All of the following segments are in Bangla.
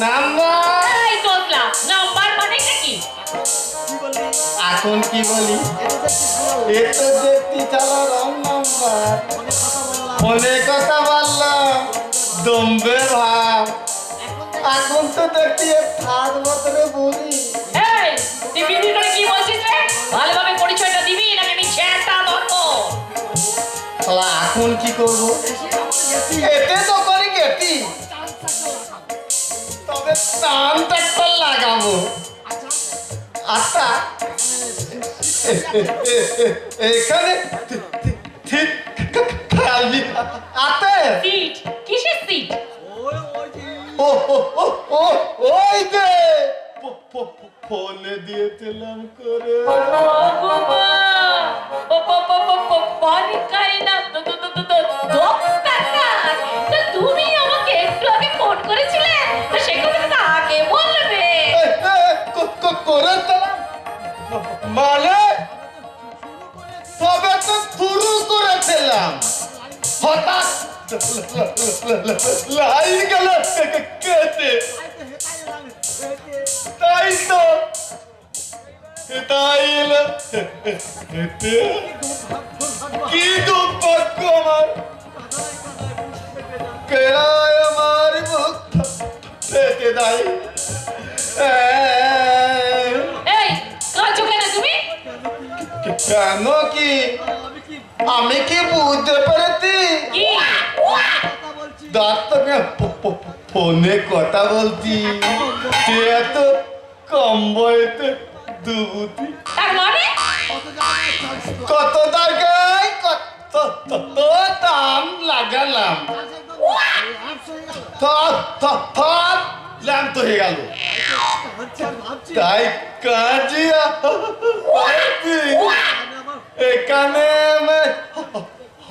নাম্বার এই তোতলা নাম্বার মানে কি এখন কি বলি এত দেখতে চালা রং নাম্বার ফোনে কথা বললাম দম্বে ভাব এখন তো দেখছি থার্ড বছরে বলি এই তুই বিড়ি করে কি বলছিস রে ভালোভাবে পরিচয়টা দিবি নাকি আমি ছেঁটা ধরবো শালা এখন কি করব এতে তো করি গেটি তবে টানটা একটা লাগাবো আচ্ছা এখানে ঠিক খালি আতে সিট কিসের সিট ও ও ও ও ওই যে ফোনে দিয়েছিলাম করে তুমি আমাকে একটু আগে ফোন করেছিলে সে কথা আগে বলবে করেছিলাম মানে তবে তো শুরু করেছিলাম হঠাৎ লাইন গেল কেটে তাই তো তাই কি দুর্ভাগ্য আমার কেড়ায় আমার মুখ ফেটে দেয় এই কাজু কেন তুমি কেন কি আমি কি বুঝতে পেরেছি কি ডাক্তারকে ফোনে কথা বলছি সে এত কম বয়সে দুবুতি তার মানে কত টাকায় কত দাম লাগালাম ল্যাম্প তো হয়ে গেল তাই কাজিয়া এখানে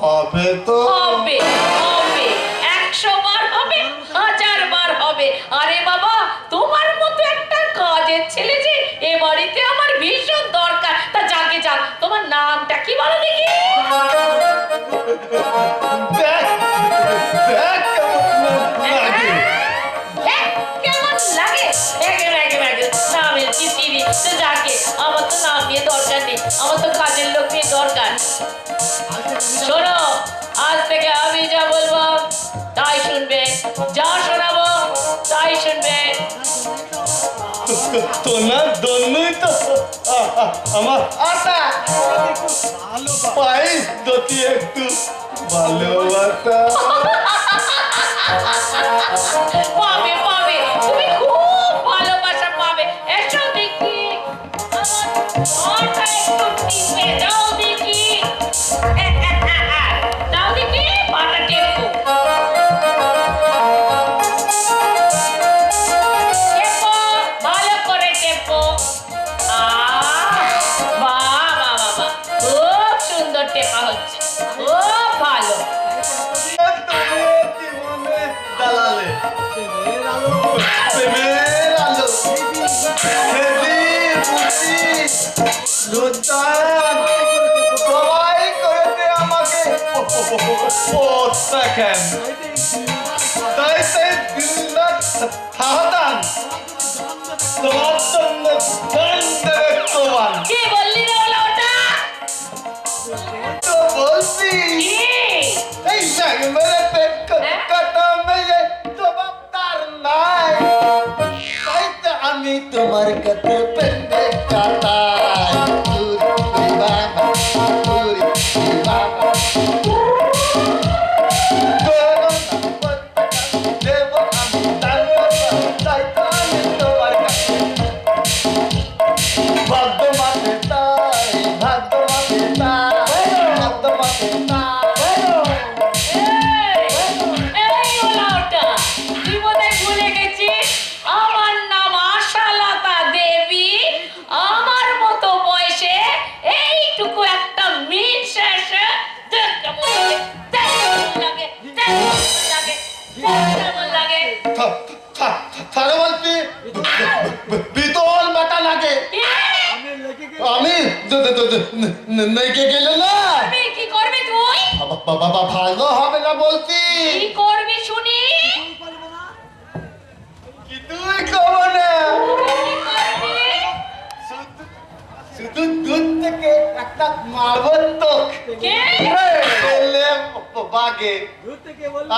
হবে তো হবে হবে 100 বার হবে 1000 বার হবে আরে বাবা তোমার মতো একটা কাজের ছেলে যে এ বাড়িতে আমার ভীষণ দরকার তা যাকে যাক তোমার নামটা কি বলো দেখি কেমন লাগে নামের কি সিঁড়ি যাকে আমার তো নাম নিয়ে দরকার নেই আমার তো কাজের লোক নিয়ে দরকার শোনো আজ থেকে আমি যা বলবো তাই শুনবে যা শোনাবো তাই শুনবে তোমার জন্যই তো আমার আটা পাই যদি একটু ভালোবাসা পাবে পাবে তুমি খুব ভালোবাসা পাবে এসো দেখি আমার মাথা একটু টিপে দাও দেখি দাও দেখি পাটা টেপো টেপো ভালো করে টেপো বাহ বাহ বাহ খুব সুন্দর টেপা হচ্ছে খুব ভালো জীবনে দালালে প্রেমের আলো সবাই করেছে আমাকে দেখেন তাই সেই দিনটা সাবধান তোমার জন্য গান দেবে তোমার কি বললি রে ওলা ওটা তো বলছি কি এই জাগ মেরে পেট কাটা মেয়ে জবাবদার নাই তাই তো আমি তোমার কাছে পেটে কাটাই তুই বাবা তুই বাবা দেব আমি তাই তো আমি তোমার কাছে ভাগ্য মাতে তাই ভাগ্য মাতে তাই ভাগ্য মাতে তাই এই ওলা ওটা তুই বোধহয় ভুলে গেছিস আমার নাম আশালতা দেবী আমার মতো বয়সে এইটুকু একটা মিন শেষে দেখ কেমন লাগে দেখ কেমন লাগে তাহলে বলছি বিতল বেটা লাগে আমি নেকে গেলে না আমি কি করবি তুই বাবা ভালো হবে না বলছি কি করবি শুনি একটা মারবো তো কে? পেলে বাগে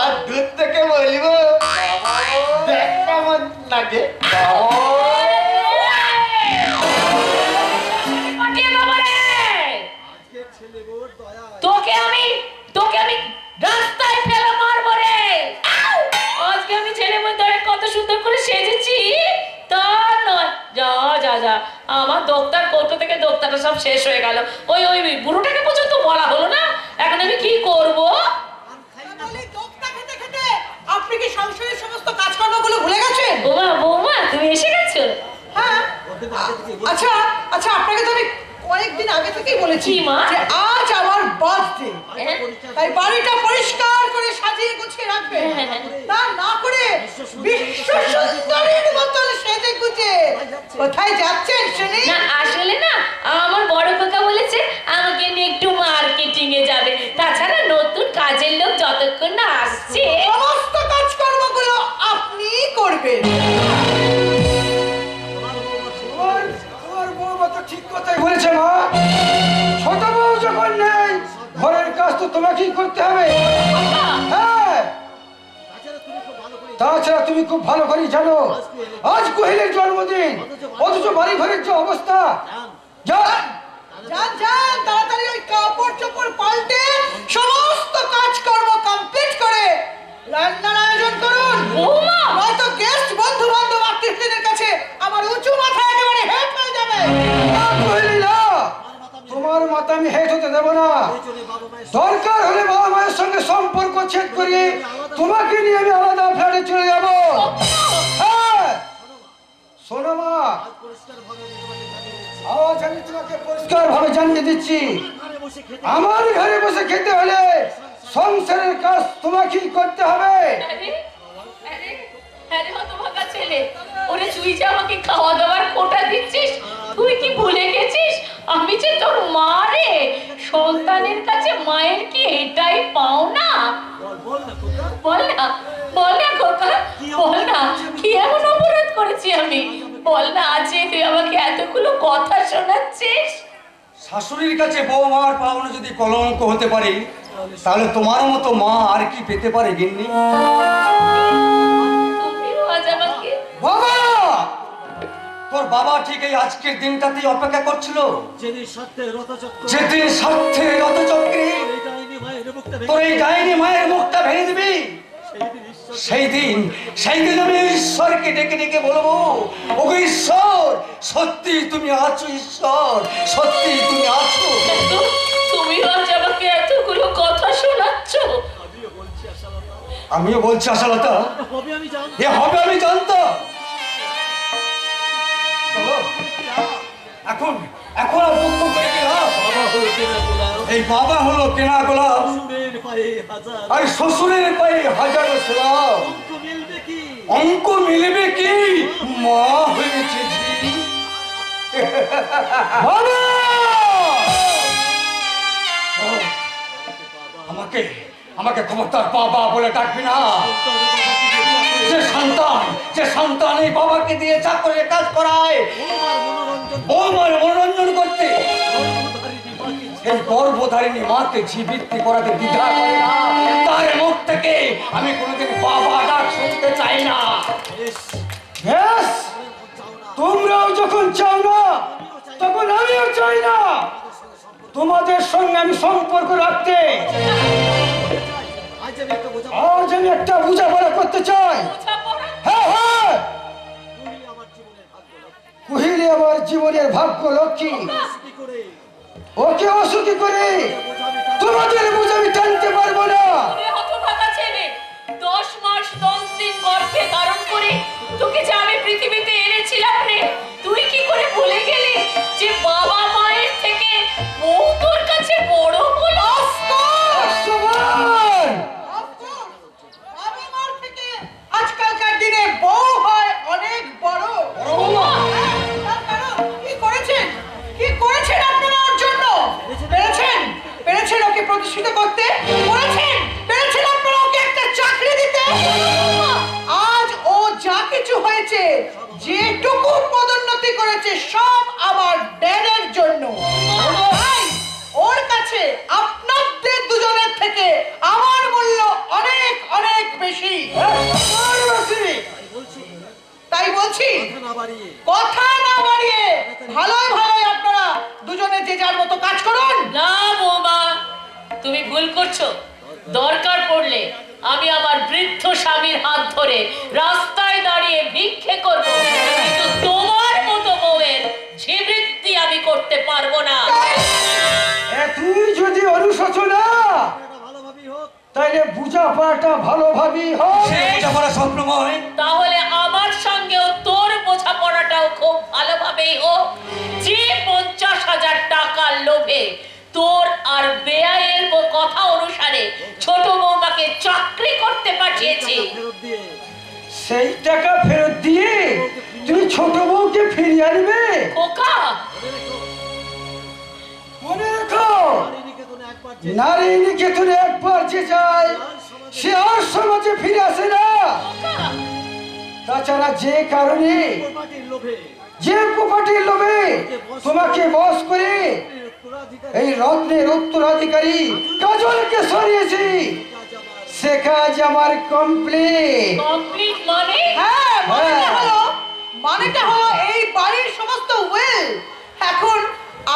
আর দূর থেকে বলবো দেখ কেমন লাগে পাঠিয়ে দেবো রে। তোকে আমি রাস্তায় ফেলে মারবো রে। আজকে আমি ছেলে মেয়ে ধরে কত সুন্দর করে সেজেছি তা নয়। যা যা যা, আমার দোক্তার কৌটো থেকে দোক্তাটা সব শেষ হয়ে গেল। ওই ওই বুড়োটাকে পর্যন্ত বলা হলো না, এখন আমি কি করব? আপনি কি সংসারের সমস্ত কাজকর্মগুলো ভুলে গেছেন? বৌমা তুমি এসে গেছো? হ্যাঁ। আচ্ছা আচ্ছা, আপনাকে তো আমি কয়েকদিন আগে থেকেই বলেছি কি মা? যে আজ আমার বার্থডে, হ্যাঁ? তাই বাড়িটা পরিষ্কার করে সাজিয়ে গুছিয়ে রাখবেন। তা না করে বিশ্ব সুন্দরীর মতন সেজে গুজে কোথায় যাচ্ছেন শুনি? না আসলে না, আমার বড় কাকা বলেছে আমাকে নিয়ে একটু মার্কেটিং এ যাবে। তাছাড়া নতুন কাজের লোক যতক্ষণ না আসছে। সমস্ত কাজকর্মগুলো আপনিই করবেন। তোমার বৌমা তো ঠিক কথাই বলেছে মা। ছোট বউ যখন নেই, ঘরের কাজ তো তোমাকেই করতে হবে। হ্যাঁ, তাছাড়া তুমি খুব ভালো করেই জানো আজ কোহেলের জন্মদিন, অথচ বাড়ি ঘরের যে অবস্থা। যান যান যান, তাড়াতাড়ি ওই কাপড় চোপড় পাল্টে সমস্ত কাজকর্ম কমপ্লিট করে রান্নার আয়োজন করুন। বৌমা! নয়তো গেস্ট বন্ধু বান্ধব আত্মীয়দের কাছে আমার উঁচু মাথা একেবারে হেট হয়ে যাবে। কোহেলি না, তোমার মাথা আমি হেট হতে দেবো না। দরকার হলে বাবা মায়ের সঙ্গে সম্পর্ক ছেদ করিয়ে তোমাকে নিয়ে আমি আলাদা ফ্ল্যাটে চলে যাবো। হ্যাঁ, শোনো মা, আজ আমি তোমাকে পরিষ্কার ভাবে জানিয়ে দিচ্ছি, আমার ঘরে বসে খেতে হলে সংসারের কাজ তোমাকেই করতে হবে। আরে আরে আরে হতভাগা ছেলে, ওরে তুই যে আমাকে খাওয়া দাওয়ার কোটা দিচ্ছিস, তুই কি ভুলে গেছিস আমি যে তোর মা রে? সন্তানের কাছে মায়ের কি এটাই পাও না? বল না বল না খোকা, বল না কি এমন অপরাধ করেছি আমি? বল না, আজ তুই আমাকে এতগুলো কথা শোনাচ্ছিস। শাশুড়ির কাছে বৌমার পাওনা যদি কলঙ্ক হতে পারে, তাহলে তোমার মতো মা আর কি পেতে পারে গিন্নি? তুমিও আজ আমাকে বাবা, তোর বাবা ঠিক এই আজকের দিনটাতেই অপেক্ষা করছিল, যেদিন স্বার্থের রথচক্র যেদিন স্বার্থের রথচক্রে তোর এই ডাইনি মায়ের মুখটা ভেঙে দিবি। সেই দিন আমি ঈশ্বরকে ডেকে ডেকে বলবো, ওগো ঈশ্বর, সত্যি তুমি আছো, ঈশ্বর সত্যি তুমি আছো। তুমিও আজ আমাকে এতগুলো কথা শোনাচ্ছ। আমিও বলছি আশালতা, হবে আমি জানি এ হবে আমি জানতাম। চলো, এখন এখন আর দুঃখ করে কি লাভ? বাবা হলো কেনা গোলাম, এই বাবা হলো কেনা গোলাম, শ্বশুরের পায়ে হাজার আর শ্বশুরের পায়ে হাজারো সালাম। অঙ্ক মিলবে কি? অঙ্ক মিলবে কি? মা হয়েছে ঝি। বাবা! আমাকে আমাকে খবরদার বাবা বলে ডাকবি না। যে সন্তান এই বাবাকে দিয়ে চাকরির কাজ করায়, বৌমার মনোরঞ্জন করতে, এই গর্ভধারিণী মাকে জীবিত্তি করাতে দ্বিধা করে না, তার মুখ থেকে আমি কোনোদিন বাবা ডাক শুনতে চাই না। বেশ, তোমরাও যখন চাও না, তখন আমিও চাই না তোমাদের সঙ্গে আমি সম্পর্ক রাখতে। আজ আমি একটা বোঝাপড়া করতে চাই। হ্যাঁ হ্যাঁ, কুহিলি আমার জীবনের ভাগ্য লক্ষ্মী, ওকে অসুখী করে তোমাদের বোঝা আমি টানতে পারবো না। হতভাগা ছেলে, 10 মাস 10 দিন গর্ভে ধারণ করে তোকে যে আমি পৃথিবীতে এনেছিলাম রে, তুই কি করে ভুলে গেলি যে বাবা মায়ের থেকে বউ তোর কাছে বড় হলো? বাবা মার থেকে আজকালকার দিনে বউ হয় অনেক বড়। তার কারণ কি করেছেন? কি করেছেন আপনারা ওর জন্য? পেরেছেন ওকে প্রতিষ্ঠিত করতে? পেরেছেন আপনারা ওকে একটা চাকরি দিতে? আজ ও যা কিছু হয়েছে, যেটুকু পদোন্নতি করেছে, সব আমার ড্যাডের জন্য। ওর কাছে আপনাদের দুজনের থেকে আমার মূল্য অনেক অনেক বেশি। তাই বলছি কথা না বাড়িয়ে ভালোই ভালোই আপনারা দুজনে যে যার মতো কাজ করুন। না বৌমা, তুমি ভুল করছো। দরকার পড়লে আমি আমার বৃদ্ধ স্বামীর হাত ধরে রাস্তায় দাঁড়িয়ে ভিক্ষে করব, কিন্তু তোমার মতো বউয়ের ঝিবৃত্তি আমি করতে পারবো না। তুই যদি অনুশোচনা তাইলে বুঝা পড়াটা ভালোভাবে হয়। বোঝাপড়া স্বপ্নময়, তাহলে আমার সঙ্গেও তোর বোঝাপড়াটাও খুব ভালোভাবেই হোক। যে 50,000 টাকার লোভে তোর আর বেআইয়ের কথা অনুসারে ছোট বৌমাকে চাকরি করতে পাঠিয়েছি, সেই টাকা ফেরত দিয়ে তুমি ছোট বউকে ফিরিয়ে আনবে। খোকা মনে রেখো, নারী নিকেতনে একবার যে যায় সে আর সমাজে ফিরে আসে না। তাছাড়া যে কারণে যে প্রপার্টির লোভে তোমাকে বশ করে এই রত্নের উত্তরাধিকারী কাজলকে সরিয়েছি, সে কাজ আমার কমপ্লিট। কমপ্লিট মানে? হ্যাঁ, মানেটা হলো এই বাড়ির সমস্ত ওয়েল এখন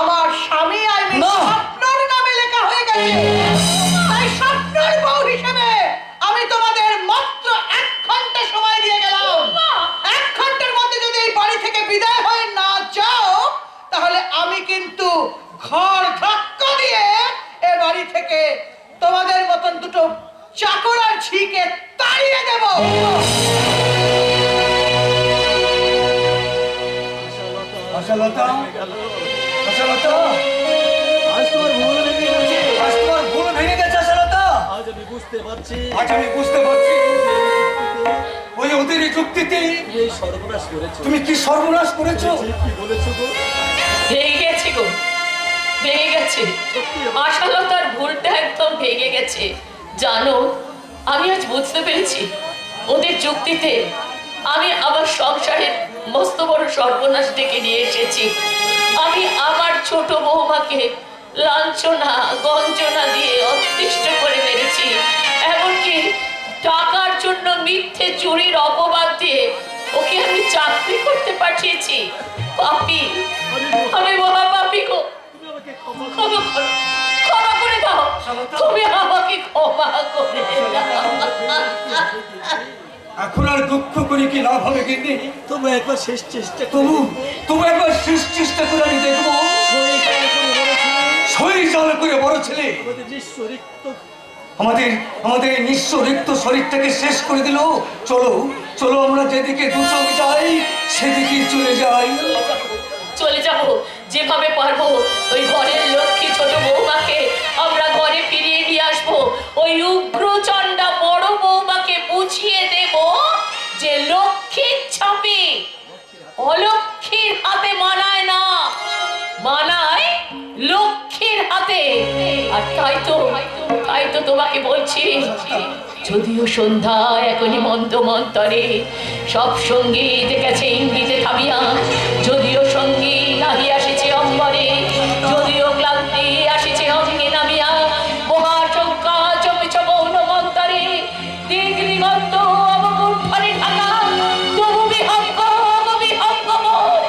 আমার স্বামী আর স্বপ্নর নামে লেখা হয়ে গেছে। তাই স্বপ্নর বউ হিসেবে আমি তোমাদের মাত্র 1 ঘন্টা সময় দিয়ে গেলাম। 1 ঘন্টার মধ্যে যদি এই বাড়ি থেকে বিদায় হয়ে না যাও, তাহলে আমি কিন্তু ঘর ধাক্কা দিয়ে এ বাড়ি থেকে তোমাদের মতন দুটো চাকর আর ঝিকে তাড়িয়ে দেব। আশালতা, আশালতা, আজ তোমার ভুল ভেঙে গেছে। আজ তোমার ভুল ভেঙে গেছে আশালতা। আজ আমি বুঝতে পারছি আজ আমি বুঝতে পারছি ওই ওদের যুক্তিতে তুমি এই সর্বনাশ করেছো। তুমি কি সর্বনাশ করেছো। ঠিক কি বলেছো গো? ভেঙে গেছে গো, ভেঙে গেছে। আসলে তার ভুলটা একদম ভেঙে গেছে। জানো, আমি আজ বুঝতে পেরেছি ওদের যুক্তিতে আমি আমার সংসারের মস্ত বড় সর্বনাশ ডেকে নিয়ে এসেছি। আমি আমার ছোট বৌমাকে লাঞ্ছনা গঞ্জনা দিয়ে অতিষ্ঠ করে মেরেছি, এমনকি টাকার জন্য মিথ্যে চুরির অপবাদ দিয়ে ওকে আমি চাকরি করতে পাঠিয়েছি। পাপী, আমি মহা পাপী গো। তুমি আমাকে ক্ষমা ক্ষমা করো, ক্ষমা করে দাও, তুমি আমাকে ক্ষমা করে দাও। এখন আর দুঃখ করি কি লাভ হবে কিন্তু তবু একবার শেষ চেষ্টা তবু তবু একবার শেষ চেষ্টা করে আমি দেখবো। শরীর জল করে বড় ছেলে আমাদের নিঃস্ব রিক্ত আমাদের আমাদের এই নিঃস্ব রিক্ত শরীরটাকে শেষ করে দিল। চলো চলো আমরা যেদিকে দু চোখ যাই সেদিকে চলে যাই। চলে যাব, যেভাবে পারবো ওই ঘরের লক্ষ্মী ছোট বৌমাকে আমরা ঘরে ফিরিয়ে নিয়ে আসবো। ওই উগ্রচণ্ডা বড় বৌমাকে বুঝিয়ে দেব যে লক্ষ্মীর ছাপে অলক্ষ্মীর হাতে মানায় না, মানায় লক্ষ্মীর হাতে। আর তাই তো তোমাকে বলছি, যদিও সন্ধ্যা এখনই মন্দ মন্তরে সব সঙ্গীত গেছে ইঙ্গিতে থামিয়া, যদিও সঙ্গী নাহি আসিছে অম্বরে, যদিও ক্লান্তি আসিছে অঙ্গে নামিয়া, মহাশঙ্কা চপিছ মৌন মন্তরে, দিক দিগন্ত অবগুণ্ঠনে ঢাকা, তবু বিহঙ্গ মোর,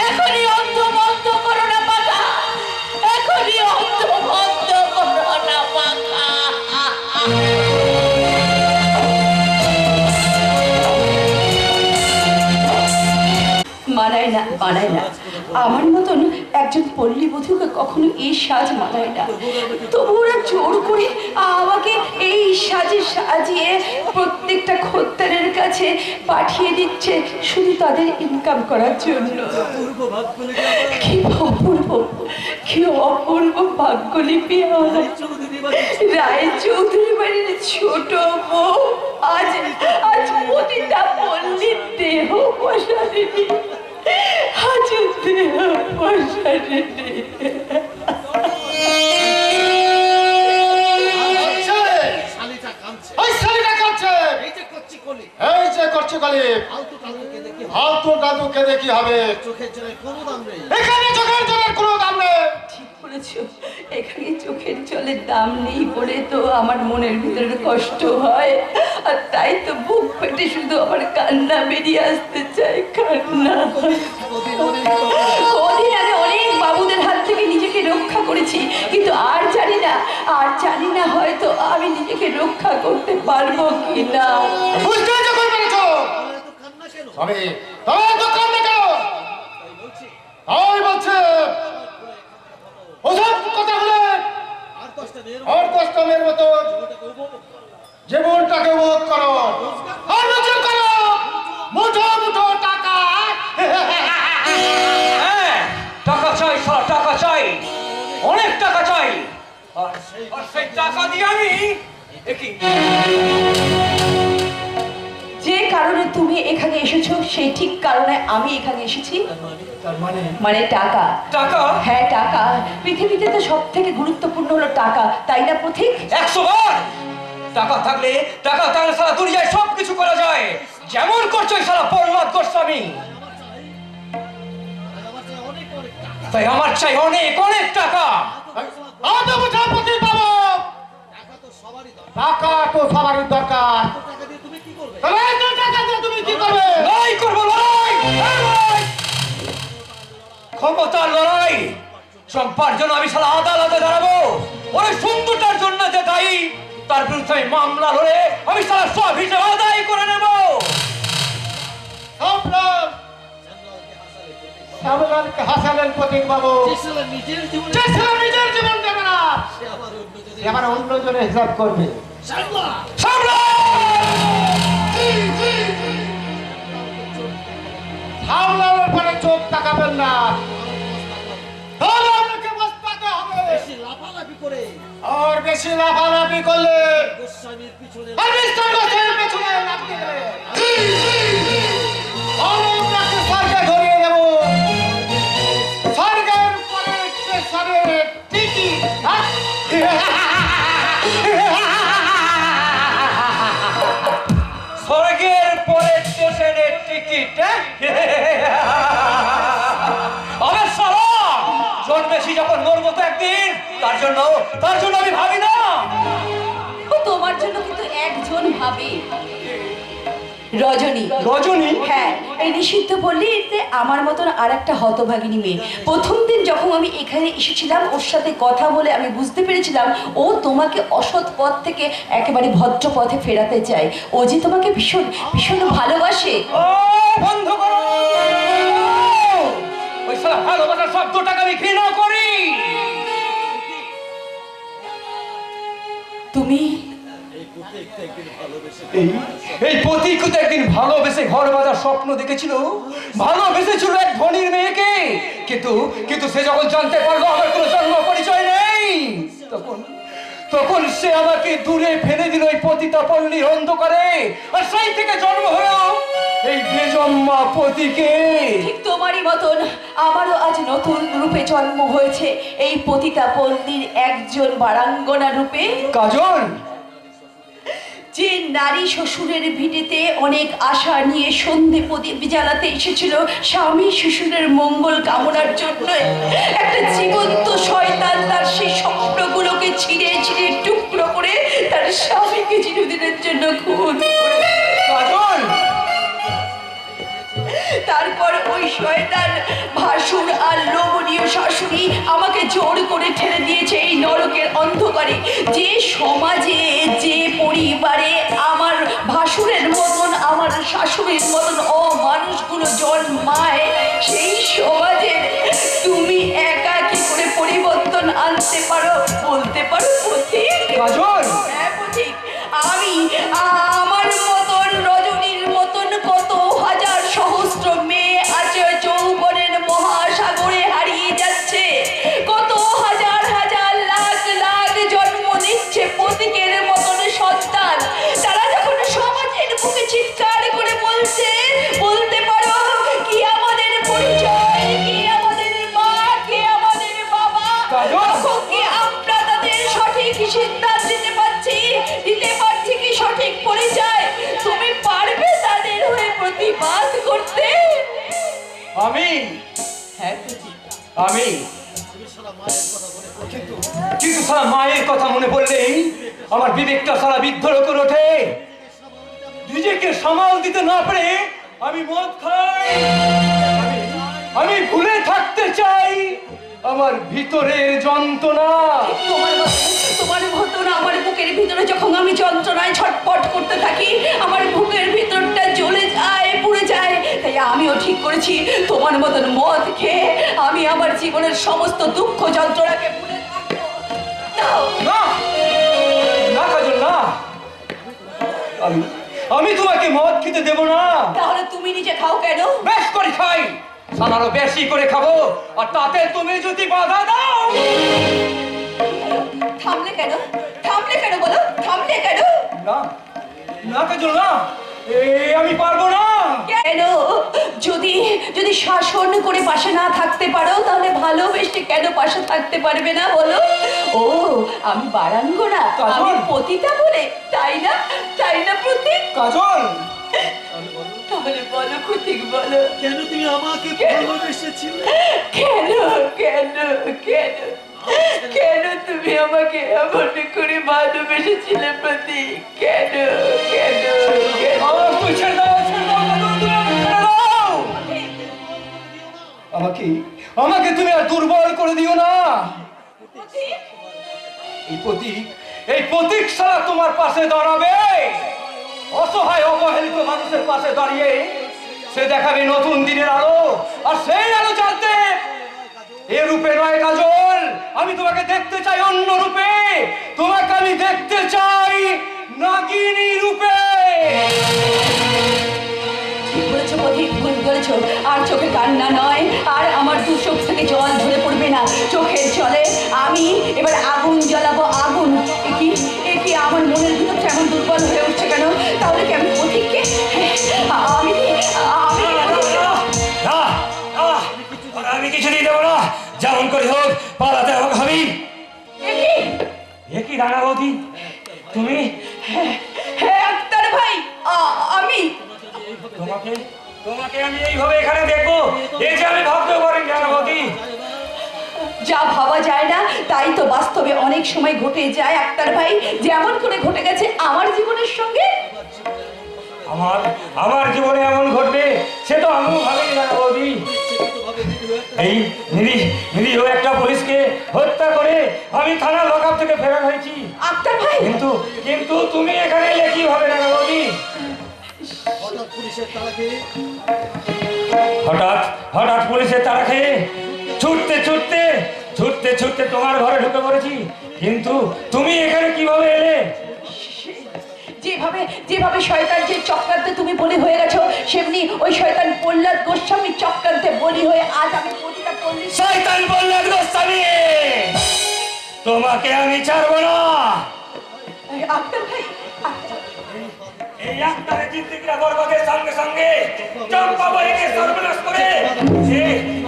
এখনই অন্ত বন্ধ করো না পাখা, এখনই অন্ত বন্ধ করো না পাখা। মানায় না, মানায় না। আমার মতন একজন পল্লী বধূকে কখনো এই সাজ মানায় না। তবু ওরা জোর করে আমাকে এই সাজে সাজিয়ে প্রত্যেকটা খদ্দেরের কাছে পাঠিয়ে দিচ্ছে শুধু তাদের ইনকাম করার জন্য। কি অপূর্ব, কি অপূর্ব ভাগ্যলিপি আমার। রায় চৌধুরী বাড়ির ছোট বউ আজ প্রতিটা পল্লীর দেহ বসারেনি, আজ দেহ বসারেনি। ফালতু দাদুকে দেখি হবে, চোখের জন্য কোনো দাম নেই। এখানে চোখের জলের কোনো দাম নেই। ঠিক বলেছো, এখানে চোখের জলের দাম নেই বলে তো আমার মনের ভিতরে কষ্ট হয়, আর তাই তো বুক ফেটে শুধু আমার কান্না বেরিয়ে আসতে চায়, কান্না। কদিন আমি অনেক বাবুদের হাত থেকে নিজেকে রক্ষা করেছি, কিন্তু আর জানি না হয়তো আমি নিজেকে রক্ষা করতে পারবো কিনা। বুঝতে যখন পেরেছো তবে তবে তো কান্না কেন? আমি বলছে ওসব কথা বলে আর কষ্টের মতো জীবনটাকে উপভোগ করো, আর রোজগার করো মুঠো মুঠো টাকা। হ্যাঁ, টাকা চাই স্যার, টাকা চাই, অনেক টাকা চাই। আর সেই টাকা দিয়ে আমি যে কারণে তুমি এখানে এসেছো সেই ঠিক কারণে আমি এখানে এসেছি। মানে টাকা। টাকা? হ্যাঁ টাকা। পৃথিবীতে তো সব থেকে গুরুত্বপূর্ণ হলো টাকা, তাই না পথিক? 100 বার। টাকা থাকলে সারা দুনিয়ায় সব কিছু করা যায়, যেমন করছো সারা প্রহ্লাদ গোস্বামী। তাই আমার চাই অনেক অনেক টাকা। টাকা তো সবারই দরকার। টাকা দিয়ে তুমি কি করবে? লড়াই করবো, লড়াই, লড়াই। ক্ষমতার লড়াই। চম্পার জন্য আমি সারা আদালতে দাঁড়াবো। ওই সুন্দরটার জন্য যে দায়ী তার বিরুদ্ধে মামলা লড়ে আমি সারা সব হিসেবে আদায় করে নেব। হাসালেন প্রতীক বাবু, নিজের জীবনে নিজের জীবন দেবে না, সে আবার অন্যজনের হিসাব করবে। সামলানোর পরে চোখ তাকাবেন না, তাহলে আপনাকে বসতে হবে। লাফালাফি করে আর বেশি লাফালাফি করলে গোস্বামীর পিছনে আর মিস্টার গোস্বামীর পেছনে লাগতে গেলে আপনাকে স্বর্গে ধরিয়ে দেব। স্বর্গের পরে স্টেশনের টিকিট। স্বর্গের পরে স্টেশনের টিকিট? আরে সালা, জন্মেছি যখন মরবো তো একদিন, তার জন্য আমি ভাবি না। ও তোমার জন্য কিন্তু একজন ভাবে, রজনী। রজনী? হ্যাঁ, এই নিষিদ্ধ পল্লীতে আমার মতন আর একটা হতভাগিনী মেয়ে। প্রথম দিন যখন আমি এখানে এসেছিলাম ওর সাথে কথা বলে আমি বুঝতে পেরেছিলাম ও তোমাকে অসৎ পথ থেকে একেবারে ভদ্র পথে ফেরাতে চায়। ও যে তোমাকে ভীষণ ভীষণ ভালোবাসে। ও বন্ধ করো, ওই সালা ভালোবাসার শব্দটাকে আমি ঘৃণা করি। তুমি এই পতিকে তো একদিন ভালোবেসে ঘর বাঁধার স্বপ্ন দেখেছিল, ভালোবেসেছিল এক ধনীর মেয়েকে, কিন্তু সে যখন জানতে পারলো আমার কোনো জন্ম পরিচয় নেই, তখন সে আমাকে দূরে ফেলে দিল এই পতিতা পল্লীর অন্ধকারে। আর সেই থেকে জন্ম হলো এই বেজন্মা পতিকে। ঠিক তোমারই মতন আমারও আজ নতুন রূপে জন্ম হয়েছে, এই পতিতা পল্লীর একজন বারাঙ্গনা রূপে। কাজল, যে নারী শ্বশুরের ভিটেতে অনেক আশা নিয়ে সন্ধে প্রদীপ জ্বালাতে এসেছিল স্বামী শ্বশুরের মঙ্গল কামনার জন্য, একটা জীবন্ত শয়তান তার সেই স্বপ্নগুলোকে ছিঁড়ে ছিঁড়ে টুকরো করে তার স্বামীকে চিরদিনের জন্য খুন করে। কাজল, তারপর ওই শয়তান ভাসুর আর লোভনীয় শাশুড়ি আমাকে জোর করে ঠেলে দিয়েছে এই নরকের অন্ধকারে। যে সমাজে, যে পরিবারে আমার ভাসুরের মতন আমার শাশুড়ির মতন অমানুষগুলো জন্মায়, সেই সমাজে তুমি একা কি করে পরিবর্তন আনতে পারো বলতে পারো পথিক? কাজল, হ্যাঁ পথিক, আমি আমার মতন রজনীর মতন কত হাজার সহস্র মেয়ে আছে যৌবনের মহাসাগরে হারিয়ে যাচ্ছে, কত হাজার হাজার লাখ লাখ জন্ম নিচ্ছে পথিকের মতন সন্তান। তারা যখন সমাজের বুকে চিৎকার করে বলতে পারো কি আমাদের পরিচয়, কি আমাদের মা, কি আমাদের বাবা, তখন কি আমরা তাদের সঠিক সিদ্ধান্ত দিতে পারছি কি সঠিক পরিচয়? তুমি পারবে তাদের হয়ে প্রতিবাদ করতে? আমি কিন্তু সারা মায়ের কথা মনে পড়লেই আমার বিবেকটা সারা বিদ্রোহ করে ওঠে। নিজেকে সামাল দিতে না পারে আমি মদ খাই, আমি ভুলে থাকতে চাই আমার ভিতরের যন্ত্রণা। তোমার ঘটনা আমার বুকের ভিতরে যখন আমি যন্ত্রণায় ছটফট করতে থাকি, আমার বুকের ভিতরটা জ্বলে যায়, পুড়ে যায়। তাই আমিও ঠিক করেছি তোমার মতন মদ খেয়ে আমি আমার জীবনের সমস্ত দুঃখ যন্ত্রণাকে ভুলে থাকবো। দাও। না না কাজল, না, আমি তোমাকে মদ খেতে দেব না। তাহলে তুমি নিজে খাও কেন? বেশ করে খাই, সামারও বেশি করে খাবো, আর তাতে তুমি যদি বাধা দাও। থামলে কেন? থামলে কেন বলো? থামলে কেন? না না কাজল, না, আমি পারবো না। কেন? যদি যদি শাসন করে পাশে না থাকতে পারো, তাহলে ভালোবেসে কেন পাশে থাকতে পারবে না বলো? ও, আমি বারাঙ্গনা, আমি পতিতা বলে, তাই না? তাই না প্রতীক? কাজল, তাহলে বলো প্রতীক, বলো কেন তুমি আমাকে ভালোবেসেছিলে? কেন কেন কেন কেন তুমি আমাকে এমন করে ভালোবেসেছিলে প্রতীক? কেন কেন কেন? তুই ছেড়ে দাও, ছেড়ে দাও, কাজল, তুমি আমাকে ছেড়ে দাও। আমাকে তুমি আর দুর্বল করে দিও না। এই প্রতীক ছাড়া তোমার পাশে দাঁড়াবে, অসহায় অবহেলিত মানুষের পাশে দাঁড়িয়ে সে দেখাবে নতুন দিনের আলো, আর সেই আলো জ্বালতে এ রূপে নয় কাজল, আমি তোমাকে দেখতে চাই অন্য রূপে। তোমাকে আমি দেখতে চাই নাগিনী রূপে। ঠিক বলেছো প্রতীক, ভুল বলেছো। আর চোখে কান্না নয়, আর আমার দু চোখ থেকে জল ঝরে পড়বে না। চোখের জলে আমি এবার আগুন জ্বালাবো, আগুন। এ কি আমার মনের ভিতরটা এমন দুর্বল হয়ে উঠছে কেন? তাহলে কি আমি প্রতীককে আমি আমি কিছু দিয়ে দেবো না, যেমন করে হোক পালাতে হোক হবি। একই রানা বৌদি, তুমি? হ্যাঁ আক্তার ভাই, আমি তোমাকে আমি এইভাবে এখানে দেখবো, এই যে আমি ভাবতে পারি রানা বৌদি। যা ভাবা যায় না তাই তো বাস্তবে অনেক সময় ঘটে যায় আক্তার ভাই, যেমন করে ঘটে গেছে আমার জীবনের সঙ্গে। আমার জীবনে এমন ঘটবে সে তো আমিও ভাবিনি রানা বৌদি। এই নিরীহ একটা পুলিশকে হত্যা করে আমি থানার লকআপ থেকে ফেরার হয়েছি আক্তার ভাই, কিন্তু তুমি এখানে এলে কিভাবে রানা বৌদি? হঠাৎ পুলিশের তাড়া খেয়ে হঠাৎ পুলিশের তাড়া খেয়ে ছুটতে তোমার ঘরে ঢুকে পড়েছি, কিন্তু তুমি এখানে কিভাবে এলে? যেভাবে শয়তান যে চক্রান্তে তুমি বলি হয়ে গেছো, সেমনি ওই শয়তান প্রহ্লাদ গোস্বামী চক্রান্তে বলি হয়ে আজ আমি প্রতিটা পল্লী। শয়তান প্রহ্লাদ গোস্বামী, তোমাকে আমি ছাড়বো না। আক্তার ভাই, এই আক্তারের জিন্দেগিটা বরবাদের সঙ্গে সঙ্গে চম্পা বলিকে সর্বনাশ করে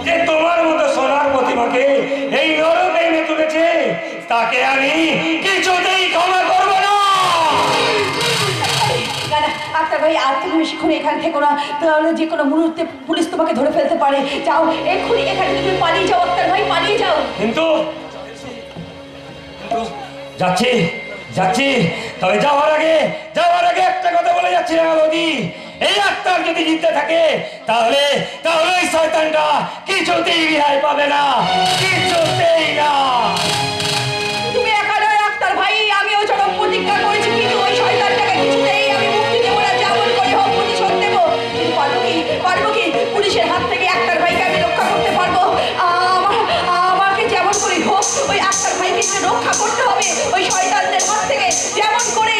যে তোমার মতো সোনার প্রতিমাকে এই নরকে এনে তুলেছে, তাকে আমি কিছুতেই ক্ষমা করবো না। আক্তার ভাই, আর তুমি বেশিক্ষণ এখান থেকে না, তাহলে যে কোনো মুহূর্তে পুলিশ তোমাকে ধরে ফেলতে পারে। যাও এক্ষুনি এখান থেকে তুমি পালিয়ে যাও আক্তার ভাই, পালিয়ে যাও। কিন্তু যাচ্ছি, তবে যাওয়ার আগে একটা কথা বলে যাচ্ছি না বৌদি, এই আক্তার যদি জিততে থাকে তাহলে এই শয়তানটা কিছুতেই রেহাই পাবে না, কিছুতেই না। তুমি একা নয় আক্তার ভাই, আমিও চরম প্রতিজ্ঞা করেছি, কিন্তু ওই শয়তানটাকে কিছুতেই আমি মুক্তি দেবো না, যেমন করে হোক প্রতিশোধ দেবো। কিন্তু পারবো কি পুলিশের হাত থেকে আক্তার ভাইকে আমি রক্ষা করতে পারবো? আমাকে যেমন করে হোক ওই আক্তার ভাইকে রক্ষা করতে হবে ওই শয়তানদের হাত থেকে, যেমন করে।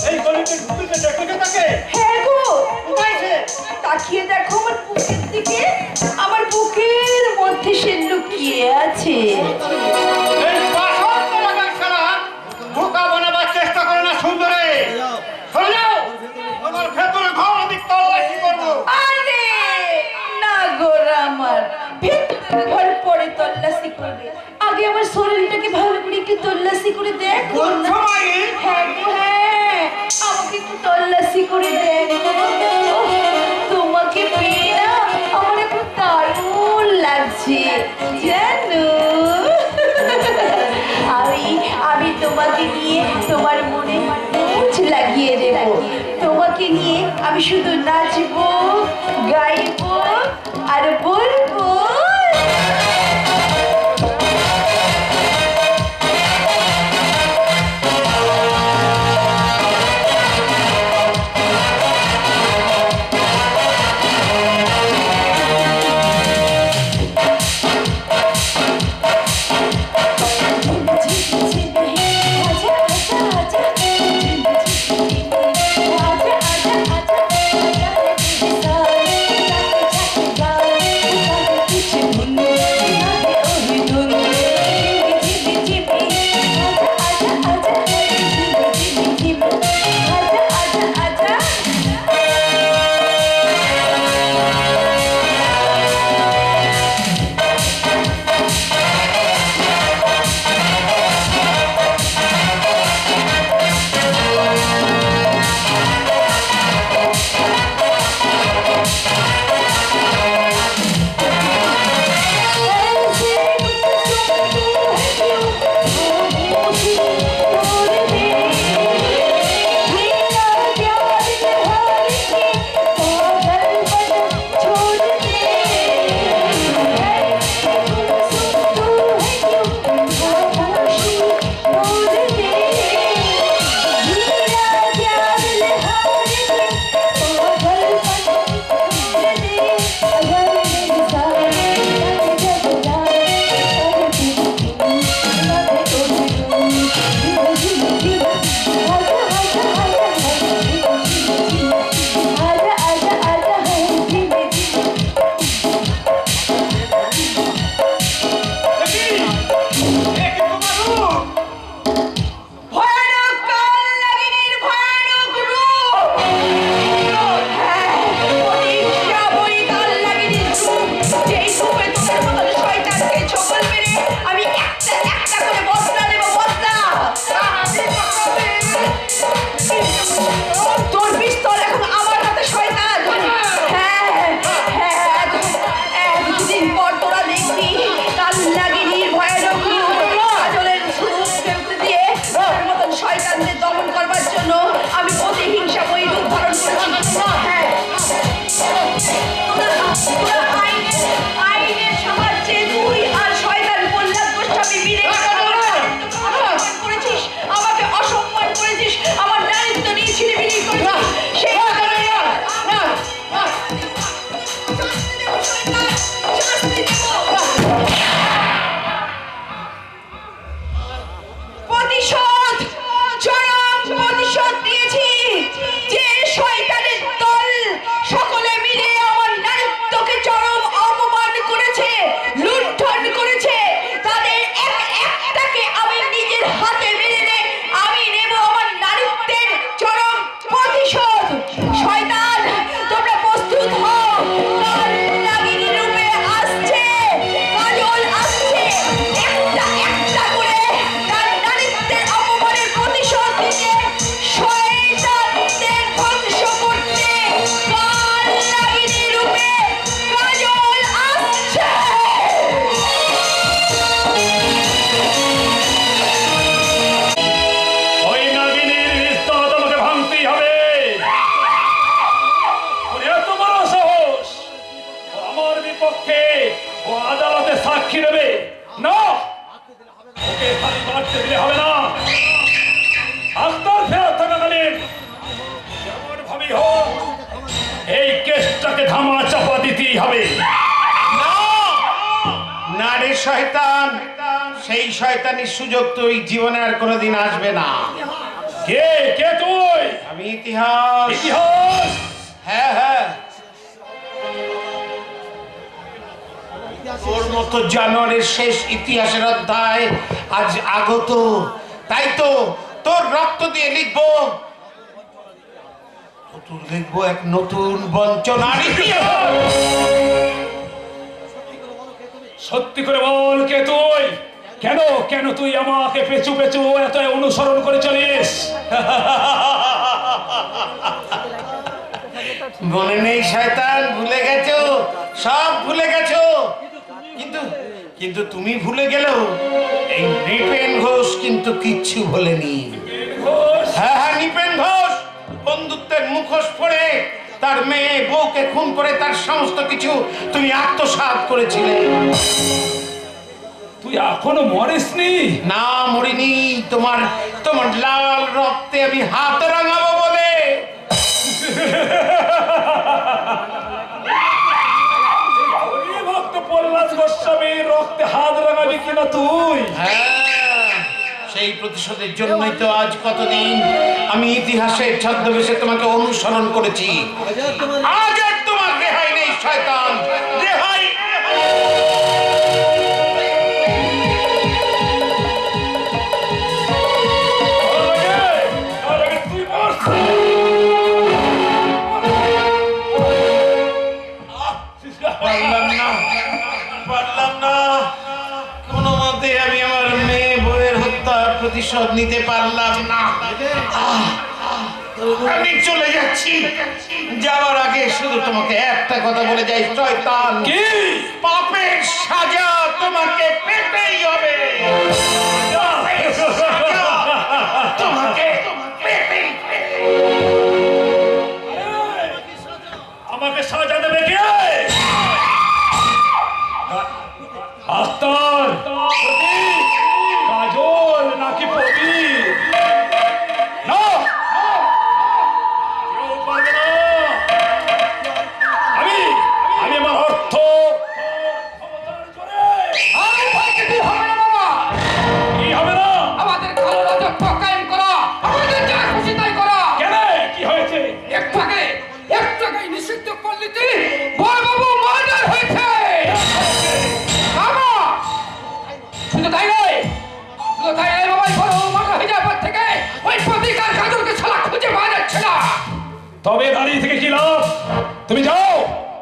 এই গলিতে ঢুকতে দেখো তাকে। হ্যাঁ গো, তাকিয়ে দেখো আমার বুকের দিকে, আমার বুকের মধ্যে সে লুকিয়ে আছে। এই পাশার লাগার ছাড়া বোকা বানাবার চেষ্টা করে না সুন্দরে। চলে যাও, তোমার ভেতরে ঘর আমি তল্লাশি করবো। আরে না গো আমার ভেতরের ঘর পরে তল্লাশি করবে, আগে আমার শরীরটাকে ভালো করে একটু তল্লাশি করে দেখো না। হ্যাঁ গো হ্যাঁ, আমাকে একটু তল্লাশি করে দেন। ওহ, তোমাকে পেয়ে না আমার এখন দারুণ লাগছে জানো। আমি তোমাকে নিয়ে তোমার মনে মুছ লাগিয়ে দেব। তোমাকে নিয়ে আমি শুধু নাচবো, গাইবো আর বলবো শয়তান, সেই শয়তানির সুযোগ তুই জীবনে আর কোনোদিন আসবে না। কে কে তুই? আমি ইতিহাস। ইতিহাস? হ্যাঁ হ্যাঁ, তোর মতো জানোয়ারের শেষ ইতিহাসের অধ্যায় আজ আগত। তাই তো তোর রক্ত দিয়ে লিখবো, লিখবো এক নতুন বঞ্চনার ইতিহাস। সত্যি করে বল, কে তুই? কেন কেন তুই আমাকে পেছু পেছু এত অনুসরণ করে চলিস? মনে নেই শয়তান? ভুলে গেছো, সব ভুলে গেছো। কিন্তু কিন্তু তুমি ভুলে গেলেও এই নৃপেন ঘোষ কিন্তু কিচ্ছু ভোলেনি। হ্যাঁ হ্যাঁ, নৃপেন ঘোষ বন্ধুত্বের মুখোশ পরে তার মেয়ে বউকে খুন করে তার সমস্ত কিছু তুমি আত্মসাৎ করেছিলে। তুই এখনো মরিসনি? না, মরিনি। তোমার তোমার লাল রক্তে আমি হাত রাঙাবো বলে। ভক্ত প্রহ্লাদ গোস্বামীর রক্তে হাত রাঙাবি কিনা তুই? হ্যাঁ, সেই প্রতিশোধের জন্যই তো আজ কতদিন আমি ইতিহাসের ছদ্মবেশে তোমাকে অনুসরণ করেছি। আজ আর তোমার রেহাই নেই শয়তান, রেহাই। পারলাম না, কোনো মতে আমি আমার মেয়ে বউয়ের হত্যার প্রতিশোধ নিতে পারলাম না। আমি চলে যাচ্ছি। যাওয়ার আগে শুধু তোমাকে একটা কথা বলে যাই শয়তান, কি? পাপের সাজা তোমাকে পেতেই হবে। পাপের সাজা তোমাকে পেতেই হবে। আমাকে সাজা দেবে কে? আস্তার, কাজল নাকি প্রদীপ? না, কেউ পারবে না। আমি আমার অর্থ ক্ষমতার জোরে। কি হবে না বাবা? কি হবে না? আমাদের কালো রাজত্ব কায়েম করা, আমাদের যা খুশি তাই করা। কেন? কি হয়েছে? একটাকে নিষিদ্ধ করলি তুই, বড় বাবু মার্ডার হয়েছে। বাবা, শুধু তাই নয় বাবা, বড় মার্ডার হয়ে যাওয়ার পর থেকে ওই প্রতিকার কাজলকে ছাড়া খুঁজে পাওয়া যাচ্ছে না। তবে দাঁড়িয়ে থেকে কি লাভ? তুমি যাও,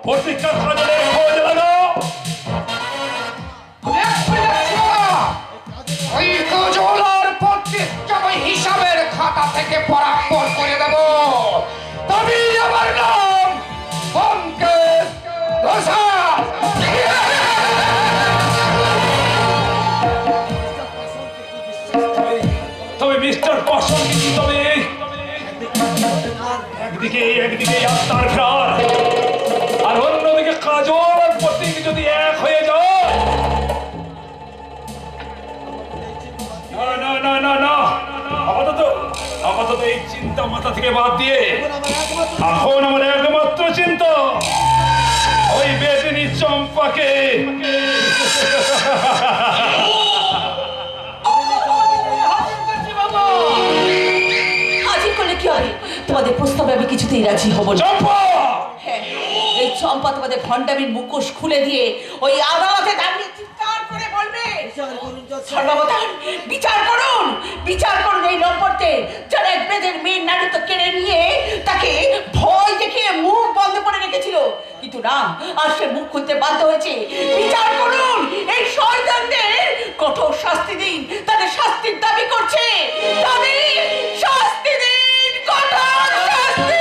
প্রতিকার কাজলের খোঁজ লাগাও। ওই কাজলার প্রত্যেকটা হিসাবের খাতা থেকে পরামর্শ করে দেব। তবে আমার নাম ব্যোমকেশ ঘোষাল। তবে মিস্টার পাশন কিন্তু তবে একদিকে আত্মার প্রাণ আর অন্যদিকে কাজল আর প্রতীক যদি এক হয়ে যায়, না না না না, আপাতত এই চিন্তা মাথা থেকে বাদ দিয়ে এখন আমার একমাত্র চিন্তা ওই বেদিনী চম্পাকে। হাজির করলে কি হবে? তোমাদের প্রস্তাবে আমি কিছুতেই রাজি হব না। চম্পা! হ্যাঁ, এই চম্পা তোমাদের ভণ্ডামির মুখোশ খুলে দিয়ে ওই আদালতে দাঁড়িয়ে চিৎকার করে বলবে, সর্বপ্রথম বিচার করুন এই নম্বরতে যারা এক বেদের মেয়ের নারীত্ব কেড়ে নিয়ে তাকে ভয় দেখিয়ে মুখ বন্ধ করে রেখেছিল, কিন্তু না, আর সে মুখ খুলতে বাধ্য হয়েছে। বিচার করুন এই শয়তানদের, কঠোর শাস্তি দিন, তাদের শাস্তির দাবি করছে, তাদের শাস্তি দিন, কঠোর শাস্তি।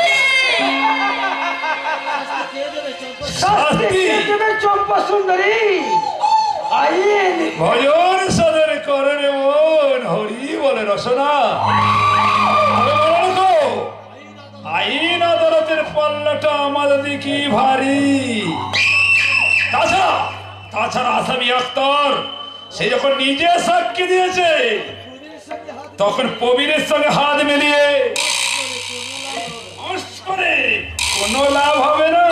চম্পা সুন্দরী, আইন ভজন সদর করে রে মন, হরি বলে রসনা। আইন আদালতের পাল্লাটা আমাদের দিকে ভারী। তাছাড়া আসামি আক্তার সে যখন নিজে সাক্ষী দিয়েছে, তখন প্রবীরের সঙ্গে হাত মিলিয়ে করে কোনো লাভ হবে না।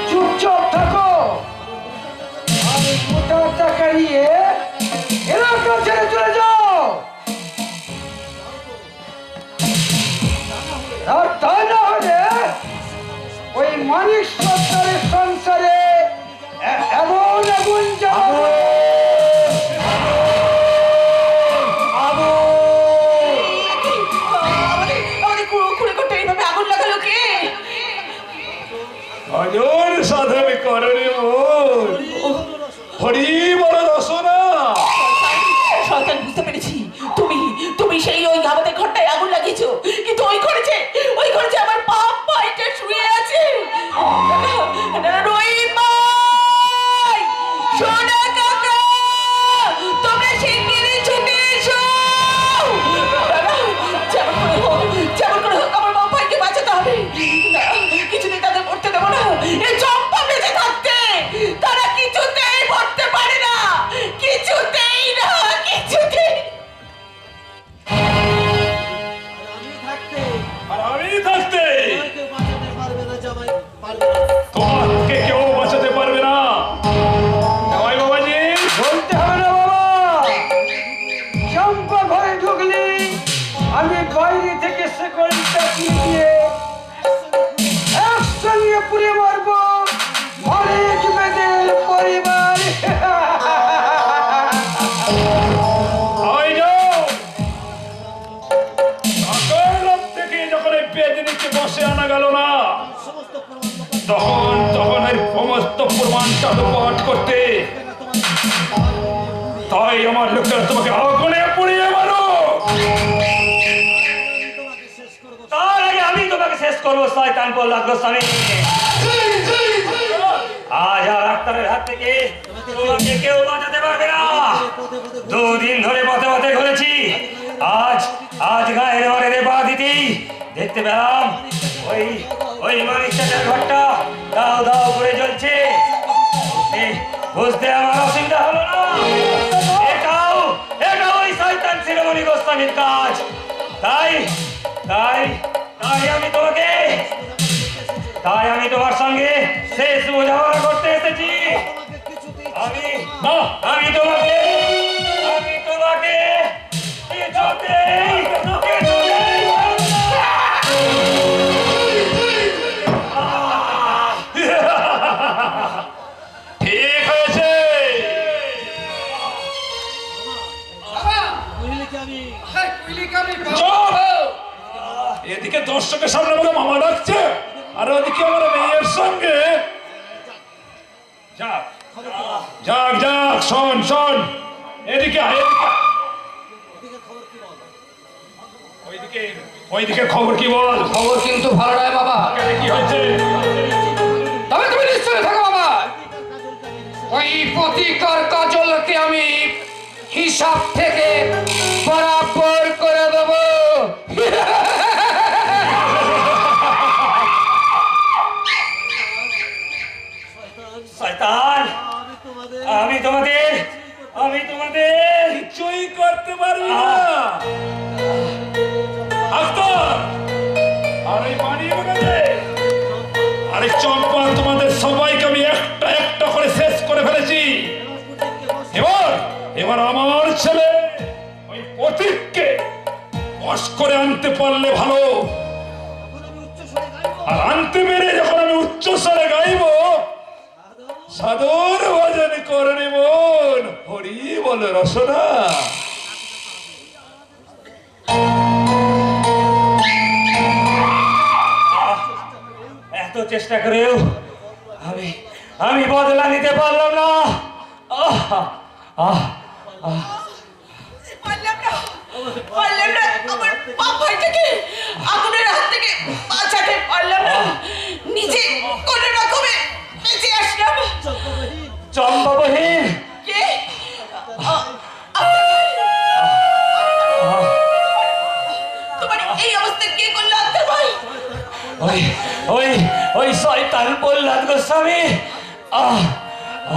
চুপচাপ থাকো আর মোটা টাকা নিয়ে এলাকা ছেড়ে চলে যাও। আর তাই না হলে ওই মানিক সরকারের সংসারে এমন আগুন জ্বালাবো, ভজন সাধন করে রে মন, হরি বলে রসনা। সরকার বুঝতে পেরেছি তুমি প্রমাণটা লোপাট করতে, তাই আমার লোকেরা তোমাকে আগুনে পুড়িয়ে মারো। তার আগে আমি তোমাকে শেষ করবো শয়তান প্রহ্লাদ গোস্বামী। আজ আর ডাক্তারের হাত থেকে তোমাকে কেউ বাঁচাতে পারবে না। দুদিন ধরে পথে পথে ঘুরেছি, আজ গায়ের বাড়িতে পা দিতেই দেখতে পেলাম ওই মানিক চাচার ঘরটা দাও দাও করে জ্বলছে। বুঝতে আমার অসুবিধা হলো না। এটাও ওই শয়তান শিরোমণি গোস্বামীর কাজ। তাই তাই তাই আমি তোমার সঙ্গে শেষ বোঝাপড়া করতে এসেছি। আমি তোমাকে ঠিক হয়েছে। চুপ! এদিকে দর্শকের সামনে বলে মামা ডাকছে, আর ওদিকে আমার মেয়ের সঙ্গে। যাক যাক যাক, শোন শোন, এদিকে আয়, এদিকে আয়। ওইদিকে খবর কি বল? খবর কিন্তু ভালো নয় বাবা। কি হয়েছে? তবে তুমি নিশ্চয় থাকো বাবা। ওই প্রতিকার কাজলকে আমি হিসাব থেকে বরাবর করে দেব। শয়তান, আমি তোমাদের কিছুই করতে পারবি না। আক্তার, আর এই বানিয়ে বলে, আরে চম্পা, তোমাদের সবাইকে আমি একটা একটা করে শেষ করে ফেলেছি। এবার আমার ছেলে ওই পথিককে বশ করে আনতে পারলে ভালো। আর আনতে পেরে যখন আমি উচ্চ স্বরে গাইব, সাদর ভজন করে নেব। হরি বল রসনা। এত চেষ্টা করেও আমি বদলা নিতে পারলাম না। পারলাম না আমার বাপ ভাইটাকে আগুনের হাত থেকে বাঁচাতে পারলাম না। নিজে কোনো রকমে বেঁচে আসলাম। চম্পা বহিন, কে? তোমার এই অবস্থা কে করলো আত্মার ভাই? ওই শয়তান প্রহ্লাদ গোস্বামী।